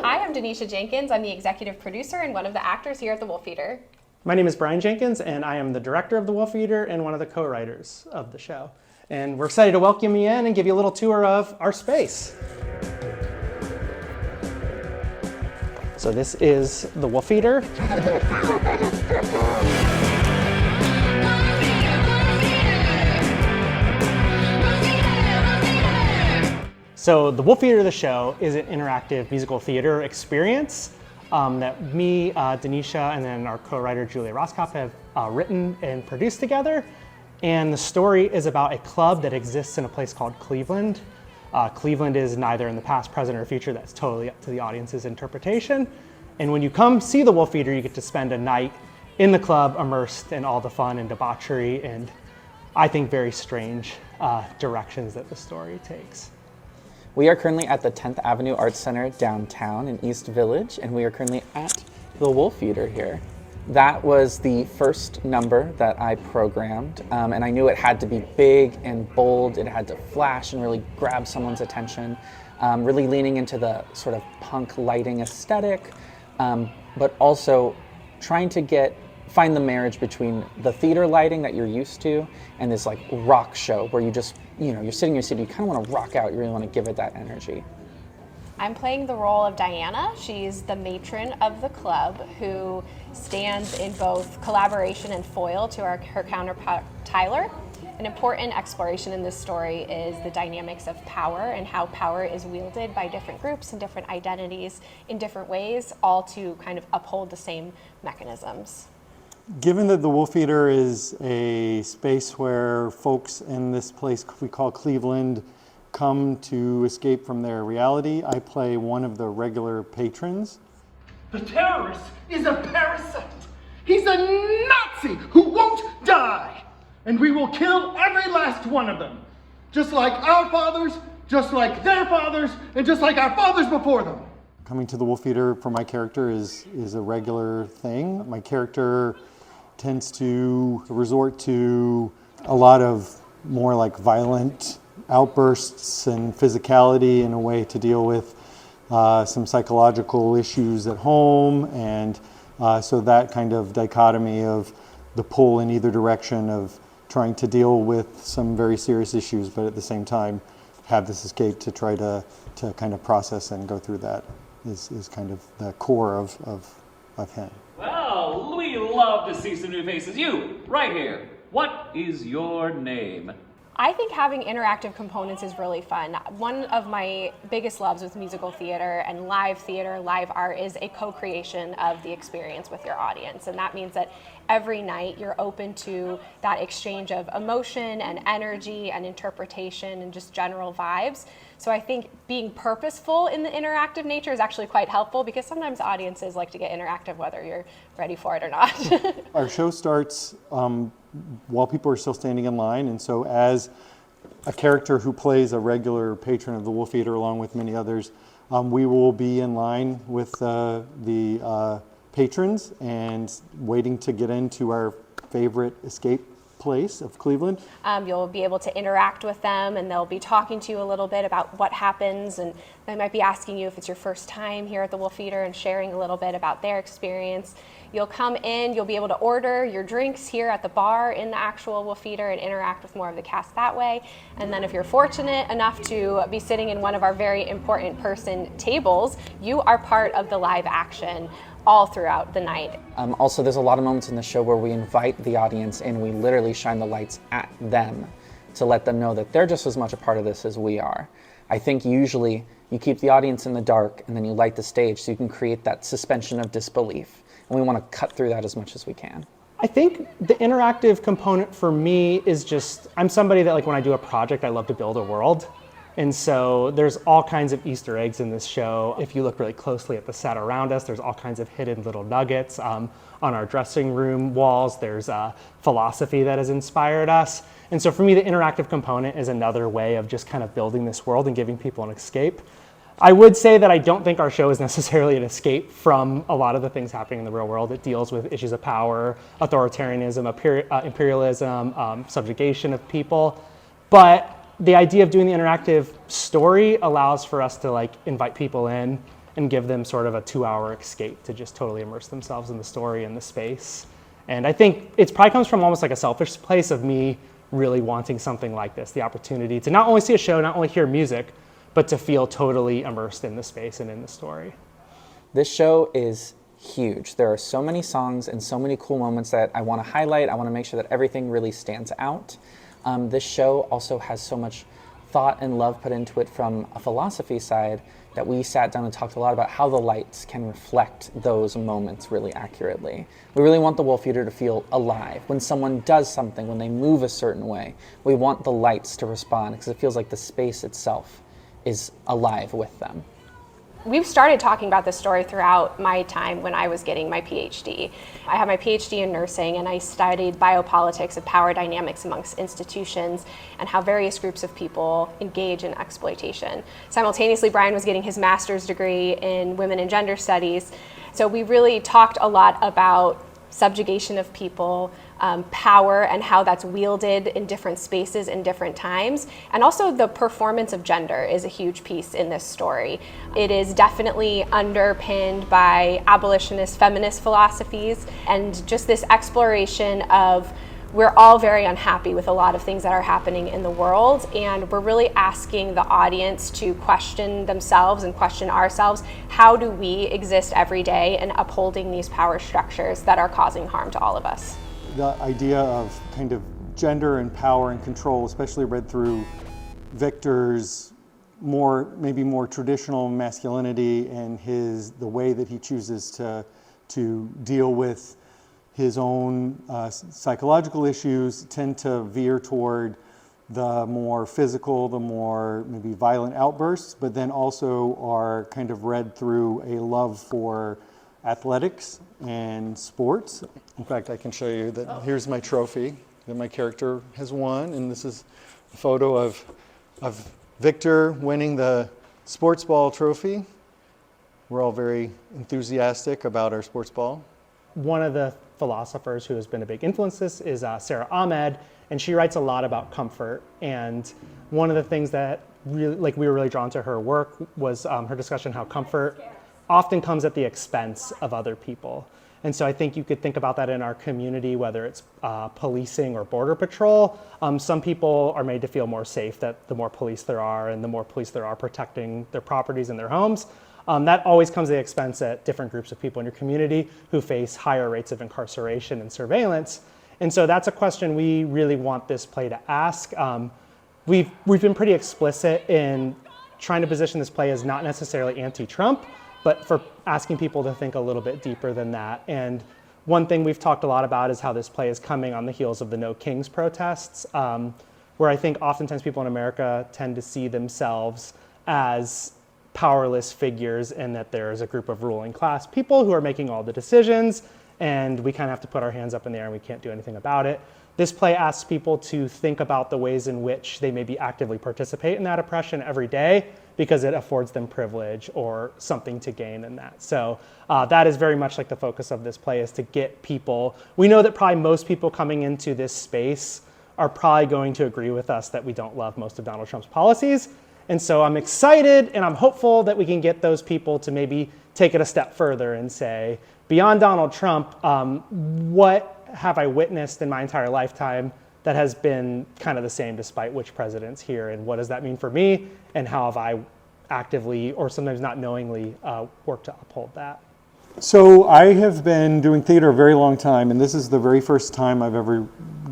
Hi, I'm Denisha Jenkins. I'm the executive producer and one of the actors here at the Wulfeater. My name is Brian Jenkins, and I am the director of the Wulfeater and one of the co-writers of the show. And we're excited to welcome you in and give you a little tour of our space. So this is the Wulfeater. So the Wulfeater, the show, is an interactive musical theater experience that me, Denisha, and then our co-writer Julia Roskopf have written and produced together. And the story is about a club that exists in a place called Cleveland. Cleveland is neither in the past, present, or future. That's totally up to the audience's interpretation. And when you come see the Wulfeater, you get to spend a night in the club immersed in all the fun and debauchery and, I think, very strange directions that the story takes. We are currently at the 10th Avenue Arts Center downtown in East Village, and we are currently at the Wulfeater here. That was the first number that I programmed, and I knew it had to be big and bold. It had to flash and really grab someone's attention, really leaning into the sort of punk lighting aesthetic, but also trying to find the marriage between the theater lighting that you're used to and this like rock show where you just, you're sitting in your seat, you kind of want to rock out, you really want to give it that energy. I'm playing the role of Diana. She's the matron of the club who stands in both collaboration and foil to her counterpart Tyler. An important exploration in this story is the dynamics of power and how power is wielded by different groups and different identities in different ways, all to kind of uphold the same mechanisms. Given that the Wulfeater is a space where folks in this place we call Cleveland come to escape from their reality, I play one of the regular patrons. The terrorist is a parasite. He's a Nazi who won't die. And we will kill every last one of them. Just like our fathers, just like their fathers, and just like our fathers before them. Coming to the Wulfeater for my character is a regular thing. My character tends to resort to a lot of more like violent outbursts and physicality in a way to deal with some psychological issues at home, and so that kind of dichotomy of the pull in either direction of trying to deal with some very serious issues, but at the same time have this escape to try to kind of process and go through that is kind of the core of him. Well, we love to see some new faces. You, right here. What is your name? I think having interactive components is really fun. One of my biggest loves with musical theater and live art is a co-creation of the experience with your audience. And that means that every night you're open to that exchange of emotion and energy and interpretation and just general vibes. So I think being purposeful in the interactive nature is actually quite helpful because sometimes audiences like to get interactive whether you're ready for it or not. Our show starts while people are still standing in line, and so as a character who plays a regular patron of the Wulfeater along with many others, we will be in line with the patrons and waiting to get into our favorite escape place of Cleveland. You'll be able to interact with them and they'll be talking to you a little bit about what happens, and they might be asking you if it's your first time here at the Wulfeater and sharing a little bit about their experience. You'll come in, you'll be able to order your drinks here at the bar in the actual Wulfeater and interact with more of the cast that way. And then if you're fortunate enough to be sitting in one of our very important person tables, you are part of the live action all throughout the night. Also, there's a lot of moments in the show where we invite the audience and we literally shine the lights at them to let them know that they're just as much a part of this as we are. I think usually you keep the audience in the dark and then you light the stage so you can create that suspension of disbelief. And we want to cut through that as much as we can. I think the interactive component for me is just, I'm somebody that like when I do a project, I love to build a world. And so there's all kinds of Easter eggs in this show. If you look really closely at the set around us, there's all kinds of hidden little nuggets. On our dressing room walls, there's philosophy that has inspired us. And so for me, the interactive component is another way of just kind of building this world and giving people an escape. I would say that I don't think our show is necessarily an escape from a lot of the things happening in the real world. It deals with issues of power, authoritarianism, imperialism, subjugation of people. But the idea of doing the interactive story allows for us to like invite people in and give them sort of a 2-hour escape to just totally immerse themselves in the story and the space. And I think it probably comes from almost like a selfish place of me really wanting something like this, the opportunity to not only see a show, not only hear music, but to feel totally immersed in the space and in the story. This show is huge. There are so many songs and so many cool moments that I want to highlight. I want to make sure that everything really stands out. This show also has so much thought and love put into it from a philosophy side that we sat down and talked a lot about how the lights can reflect those moments really accurately. We really want the Wulfeater to feel alive. When someone does something, when they move a certain way, we want the lights to respond because it feels like the space itself is alive with them. We've started talking about this story throughout my time when I was getting my PhD. I have my PhD in nursing, and I studied biopolitics and power dynamics amongst institutions and how various groups of people engage in exploitation. Simultaneously, Brian was getting his master's degree in women and gender studies. So we really talked a lot about subjugation of people, power, and how that's wielded in different spaces in different times. And also the performance of gender is a huge piece in this story. It is definitely underpinned by abolitionist feminist philosophies and just this exploration of we're all very unhappy with a lot of things that are happening in the world, and we're really asking the audience to question themselves and question ourselves. How do we exist every day in upholding these power structures that are causing harm to all of us? The idea of kind of gender and power and control, especially read through Victor's maybe more traditional masculinity and the way that he chooses to deal with his own psychological issues, tend to veer toward the more physical, the more maybe violent outbursts, but then also are kind of read through a love for athletics and sports. In fact, I can show you that here's my trophy that my character has won, and this is a photo of Victor winning the sports ball trophy. We're all very enthusiastic about our sports ball. One of the philosophers who has been a big influence this is Sarah Ahmed, and she writes a lot about comfort. And one of the things that really, we were really drawn to her work was her discussion how comfort often comes at the expense of other people. And so I think you could think about that in our community, whether it's policing or border patrol. Some people are made to feel more safe that the more police there are and the more police there are protecting their properties and their homes. That always comes at the expense at different groups of people in your community who face higher rates of incarceration and surveillance. And so that's a question we really want this play to ask. We've been pretty explicit in trying to position this play as not necessarily anti-Trump, but for asking people to think a little bit deeper than that. And one thing we've talked a lot about is how this play is coming on the heels of the No Kings protests, where I think oftentimes people in America tend to see themselves as powerless figures and that there's a group of ruling class people who are making all the decisions, and we kind of have to put our hands up in the air and we can't do anything about it. This play asks people to think about the ways in which they maybe actively participate in that oppression every day because it affords them privilege or something to gain in that. So that is very much like the focus of this play, is to get people. We know that probably most people coming into this space are probably going to agree with us that we don't love most of Donald Trump's policies. And so I'm excited and I'm hopeful that we can get those people to maybe take it a step further and say, beyond Donald Trump, what have I witnessed in my entire lifetime that has been kind of the same despite which president's here, and what does that mean for me, and how have I actively, or sometimes not knowingly, worked to uphold that? So I have been doing theater a very long time, and this is the very first time I've ever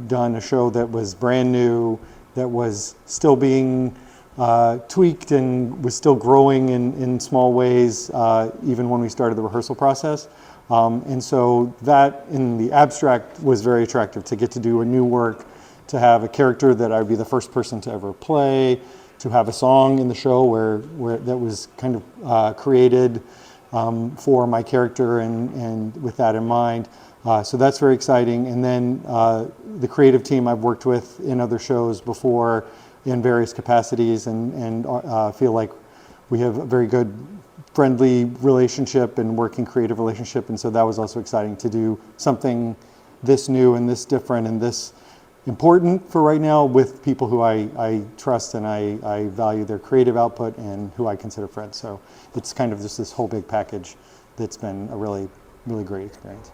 done a show that was brand new, that was still being tweaked and was still growing in small ways, even when we started the rehearsal process. And so that in the abstract was very attractive, to get to do a new work, to have a character that I would be the first person to ever play, to have a song in the show where that was kind of created for my character and with that in mind. So that's very exciting. And then the creative team I've worked with in other shows before in various capacities, and feel like we have a very good friendly relationship and working creative relationship. And so that was also exciting to do something this new and this different and this important for right now with people who I trust and I value their creative output and who I consider friends. So it's kind of just this whole big package that's been a really, really great experience.